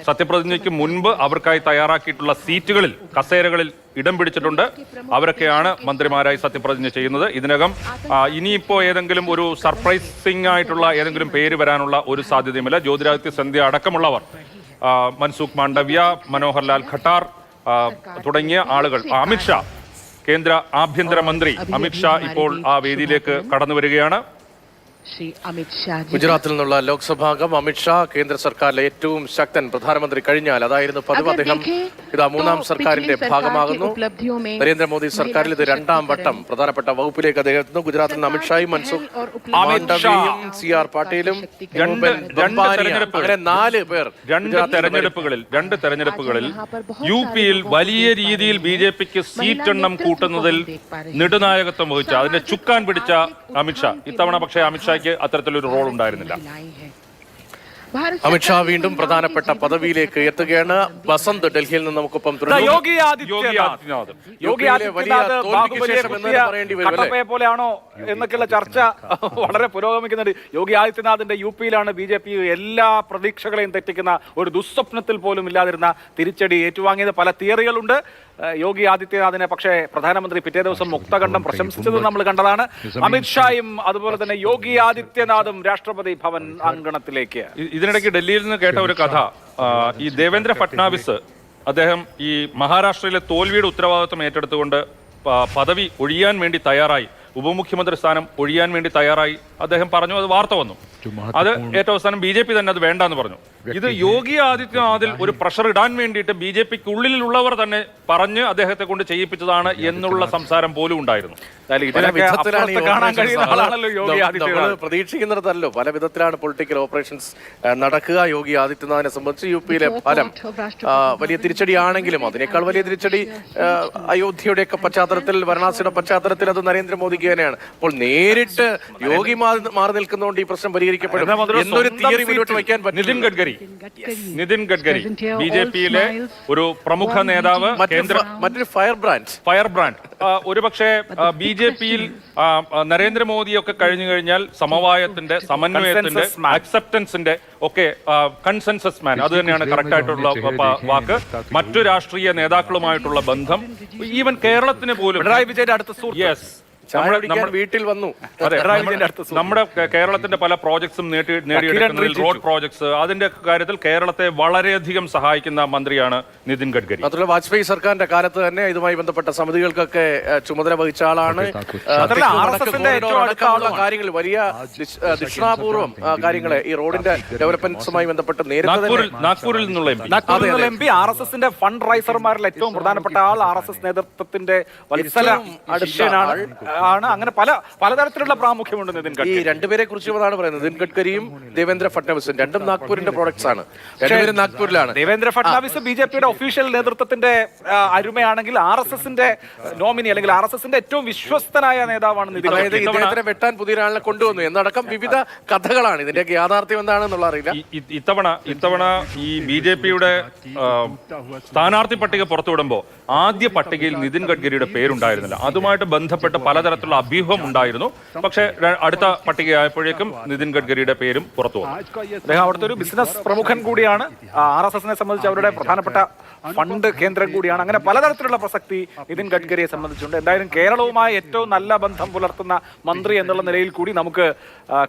സത്യപ്രതിജ്ഞയ്ക്ക് മുൻപ് അവർക്കായി തയ്യാറാക്കിയിട്ടുള്ള സീറ്റുകളിൽ കസേരകളിൽ ഇടം പിടിച്ചിട്ടുണ്ട്. അവരൊക്കെയാണ് മന്ത്രിമാരായി സത്യപ്രതിജ്ഞ ചെയ്യുന്നത്. ഇതിനകം ഇനിയിപ്പോൾ ഏതെങ്കിലും ഒരു സർപ്രൈസിംഗ് ആയിട്ടുള്ള ഏതെങ്കിലും പേര് വരാനുള്ള ഒരു സാധ്യതയുമില്ല. ജ്യോതിരാദിത്യ സിന്ധ്യ അടക്കമുള്ളവർ, മൻസുഖ് മാണ്ഡവ്യ, മനോഹർ ലാൽ ഖട്ടാർ തുടങ്ങിയ ആളുകൾ, അമിത്ഷാ, കേന്ദ്ര ആഭ്യന്തരമന്ത്രി അമിത്ഷാ ഇപ്പോൾ ആ വേദിയിലേക്ക് കടന്നു വരികയാണ്. ഗുജറാത്തിൽ നിന്നുള്ള ലോക്സഭാംഗം അമിത്ഷാ, കേന്ദ്ര സർക്കാരിലെ ഏറ്റവും ശക്തൻ പ്രധാനമന്ത്രി കഴിഞ്ഞാൽ അതായിരുന്നു പതിവ്. അദ്ദേഹം ഇതാ മൂന്നാം സർക്കാരിന്റെ ഭാഗമാകുന്നു. നരേന്ദ്രമോദി സർക്കാരിൽ ഇത് രണ്ടാം വട്ടം പ്രധാനപ്പെട്ട വകുപ്പിലേക്ക് അദ്ദേഹം എത്തുന്നു. ഗുജറാത്തിൽ നിന്ന് അമിത്ഷായും മൻസുഖ് മാണ്ഡവ്യയും CR പാട്ടീലും അങ്ങനെ 4 പേർ രണ്ട് തെരഞ്ഞെടുപ്പുകളിൽ UP-യിൽ വലിയ രീതിയിൽ BJPക്ക് സീറ്റ് എണ്ണം കൂട്ടുന്നതിൽ നെടുനായകത്വം വഹിച്ച, അതിന്റെ ചുക്കാൻ പിടിച്ച അമിത്ഷാ ഇത്തവണ പക്ഷേ അമിത്ഷായ്ക്ക് അത്തരത്തിലൊരു റോൾ ഉണ്ടായിരുന്നില്ല. അമിത്ഷാ വീണ്ടും പ്രധാനപ്പെട്ട പദവിയിലേക്ക് എത്തുകയാണ്. വസന്ത് ഡൽഹിയിൽ നിന്ന് നമുക്കൊപ്പം യോഗി ആദിത്യനാഥ് പോലെയാണോ എന്നൊക്കെയുള്ള ചർച്ച വളരെ പുരോഗമിക്കുന്നുണ്ട്. യോഗി ആദിത്യനാഥിന്റെ UP-യിലാണ് BJP എല്ലാ പ്രതീക്ഷകളെയും തെറ്റിക്കുന്ന ഒരു ദുസ്വപ്നത്തിൽ പോലും ഇല്ലാതിരുന്ന തിരിച്ചടി ഏറ്റുവാങ്ങിയത്. പല തിയറികളുണ്ട്. യോഗി ആദിത്യനാഥിനെ പക്ഷേ പ്രധാനമന്ത്രി പിറ്റേ ദിവസം മുക്തകണ്ഠം പ്രശംസിച്ചത് നമ്മൾ കണ്ടതാണ്. അമിത്ഷായും അതുപോലെ തന്നെ യോഗി ആദിത്യനാഥും രാഷ്ട്രപതി ഭവൻ അങ്കണത്തിലേക്ക്. ഇതിനിടയ്ക്ക് ഡൽഹിയിൽ നിന്ന് കേട്ട ഒരു കഥ, ഈ ദേവേന്ദ്ര ഫട്നാവിസ് അദ്ദേഹം ഈ മഹാരാഷ്ട്രയിലെ തോൽവിയുടെ ഉത്തരവാദിത്വം ഏറ്റെടുത്തുകൊണ്ട് പദവി ഒഴിയാൻ വേണ്ടി തയ്യാറായി, ഉപമുഖ്യമന്ത്രി സ്ഥാനം ഒഴിയാൻ വേണ്ടി തയ്യാറായി അദ്ദേഹം പറഞ്ഞു. അത് വാർത്ത വന്നു. അത് ഏറ്റവും അവസാനം BJP തന്നെ അത് വേണ്ടെന്ന് പറഞ്ഞു. ഇത് യോഗി ആദിത്യനാഥിൽ ഒരു പ്രഷർ ഇടാൻ വേണ്ടിയിട്ട് BJPക്കുള്ളിലുള്ളവർ തന്നെ പറഞ്ഞ് അദ്ദേഹത്തെ കൊണ്ട് ചെയ്യിപ്പിച്ചതാണ് എന്നുള്ള സംസാരം പോലും ഉണ്ടായിരുന്നു. പ്രതീക്ഷിക്കുന്നിടത്തല്ലോ പല വിധത്തിലാണ് പൊളിറ്റിക്കൽ ഓപ്പറേഷൻസ് നടക്കുക. യോഗി ആദിത്യനാഥിനെ സംബന്ധിച്ച് UP-യിലെ ഫലം വലിയ തിരിച്ചടിയാണെങ്കിലും അതിനേക്കാൾ വലിയ തിരിച്ചടി അയോധ്യയുടെയൊക്കെ പശ്ചാത്തലത്തിൽ, വാരണാസിയുടെ പശ്ചാത്തലത്തിൽ അത് നരേന്ദ്രമോദിക്ക് തന്നെയാണ്. അപ്പോൾ നേരിട്ട് യോഗി മാറി നിൽക്കുന്നതുകൊണ്ട് ഈ പ്രശ്നം പരിഹരിക്കപ്പെടും എന്നൊരു തിയറി മുന്നോട്ട് വയ്ക്കാൻ പറ്റും. നിതിൻ ഗഡ്കരി BJP-യിലെ ഒരു പ്രമുഖ നേതാവ്, മറ്റൊരു ഫയർ ബ്രാൻഡ് ഒരുപക്ഷെ BJP-യിൽ നരേന്ദ്രമോദിയൊക്കെ കഴിഞ്ഞു കഴിഞ്ഞാൽ സമവായത്തിന്റെ, സമന്വയത്തിന്റെ, അക്സെപ്റ്റൻസിന്റെ ഒക്കെ കൺസെൻസസ് മാൻ, അത് തന്നെയാണ് കറക്റ്റ് ആയിട്ടുള്ള വാക്ക്. മറ്റു രാഷ്ട്രീയ നേതാക്കളുമായിട്ടുള്ള ബന്ധം, ഈവൻ കേരളത്തിന് പോലും പിണറായി വിജയന്റെ അടുത്ത വീട്ടിൽ വന്നു. നമ്മുടെ കേരളത്തിന്റെ പല പ്രോജക്ട്സും നേടിയെടുക്കുന്നതിൽ, റോഡ് പ്രോജക്ട്സ്, അതിന്റെ കാര്യത്തിൽ കേരളത്തെ വളരെയധികം സഹായിക്കുന്ന മന്ത്രിയാണ് നിതിൻ ഗഡ്കരി. മാത്രമല്ല വാജ്പേയി സർക്കാരിന്റെ കാലത്ത് തന്നെ ഇതുമായി ബന്ധപ്പെട്ട സമിതികൾക്കൊക്കെ ചുമതല വഹിച്ച ആളാണ്. കാര്യങ്ങൾ വലിയ ദിക്ഷണാപൂർവം കാര്യങ്ങളെ ഈ റോഡിന്റെ ഡെവലപ്മെന്റ്സുമായി ബന്ധപ്പെട്ട് നാഗ്പൂരിൽ നിന്നുള്ള MP RSSന്റെ ഫണ്ട് റൈസർമാരിൽ ഏറ്റവും പ്രധാനപ്പെട്ട ആൾ RSS നേതൃത്വത്തിന്റെ വത്സല അഡിഷനാണ്. അങ്ങനെ പലതരത്തിലുള്ള പ്രാമുഖ്യമുണ്ട് നിതിൻ ഗഡ്കരി. ഈ രണ്ടുപേരെ കുറിച്ചുള്ളതാണ് പറയുന്നത്. നിതിൻ ഗഡ്കരിയും ദേവേന്ദ്ര ഫട്നാവിസും രണ്ടും നാഗ്പൂരിന്റെ പ്രോഡക്ട്സ് ആണ്. രണ്ടുപേരും നാഗ്പൂരിലാണ്. ദേവേന്ദ്ര ഫട്നാവിസ് BJP-യുടെ ഒഫീഷ്യൽ നേതൃത്വത്തിന്റെ അരുമയാണെങ്കിൽ RSSന്റെ നോമിനി അല്ലെങ്കിൽ RSSന്റെ ഏറ്റവും വിശ്വസ്തനായ നേതാവാണ് നിതിൻ. ഇദ്ദേഹത്തിനെ വെട്ടാൻ പുതിയ ഒരാളെ കൊണ്ടുവന്നു എന്നടക്കം വിവിധ കഥകളാണ്. ഇതിന്റെ യാഥാർത്ഥ്യം എന്താണെന്നുള്ള അറിയില്ല. ഇത്തവണ ഈ BJP-യുടെ സ്ഥാനാർത്ഥി പട്ടിക പുറത്തുവിടുമ്പോൾ ആദ്യ പട്ടികയിൽ നിതിൻ ഗഡ്കരിയുടെ പേരുണ്ടായിരുന്നില്ല. അതുമായിട്ട് ബന്ധപ്പെട്ട് പലതരത്തിലുള്ള അഭ്യൂഹം ഉണ്ടായിരുന്നു. പക്ഷേ അടുത്ത പട്ടികയായപ്പോഴേക്കും നിതിൻ ഗഡ്കരിയുടെ പേരും പുറത്തു വന്നു. അദ്ദേഹം അവിടുത്തെ ഒരു ബിസിനസ് പ്രമുഖൻ കൂടിയാണ്. RSSനെ സംബന്ധിച്ച് അവരുടെ പ്രധാനപ്പെട്ട ഫണ്ട് കേന്ദ്രം കൂടിയാണ്. അങ്ങനെ പലതരത്തിലുള്ള പ്രസക്തി നിതിൻ ഗഡ്കരിയെ സംബന്ധിച്ചുണ്ട്. എന്തായാലും കേരളവുമായി ഏറ്റവും നല്ല ബന്ധം പുലർത്തുന്ന മന്ത്രി എന്നുള്ള നിലയിൽ കൂടി നമുക്ക്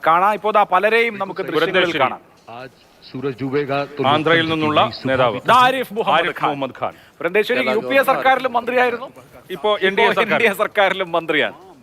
കാണാം. ഇപ്പോൾ പലരെയും നമുക്ക് ദൃശ്യങ്ങളിൽ കാണാം. ആന്ധ്രയിൽ നിന്നുള്ള നേതാവ് ആരിഫ് മുഹമ്മദ് ഖാൻ. വൃന്ദേശ്വരി UPA സർക്കാരിലും മന്ത്രിയായിരുന്നു, ഇപ്പോൾ NDA സർക്കാരിലും മന്ത്രിയാണ്.